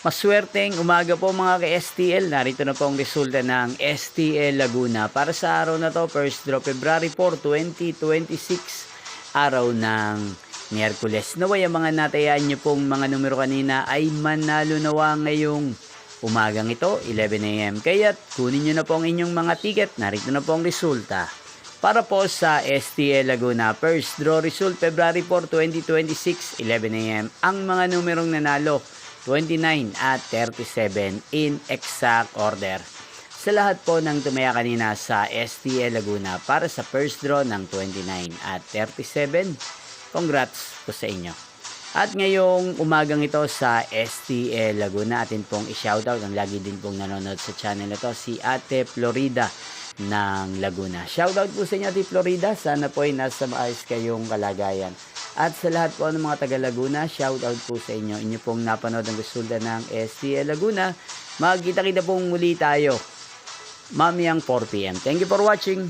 Maswerteng umaga po mga ka-STL. Narito na po ang resulta ng STL Laguna. Para sa araw na to, first draw February 4, 2026, araw ng Miyerkules. Naway ang mga natayaan nyo pong mga numero kanina ay manalo nawa ngayong umagang ito, 11 AM. Kaya't kunin nyo na po ang inyong mga ticket. Narito na po ang resulta. Para po sa STL Laguna, first draw result February 4, 2026, 11 AM. Ang mga numerong nanalo, 29 at 37 in exact order. Sa lahat po ng tumaya kanina sa STL Laguna para sa first draw ng 29 at 37, congrats po sa inyo. At ngayong umagang ito sa STL Laguna, atin pong i-shoutout ang lagi din pong nanonood sa channel na to, si Ate Florida ng Laguna. Shoutout po sa inyo, Ate Florida. Sana po ay nasa maayos kayong kalagayan. At sa lahat po ng mga taga Laguna, shoutout po sa inyo. Inyo pong napanood ang resulta ng STL Laguna. Magkita-kita pong muli tayo mamayang 4 PM. Thank you for watching.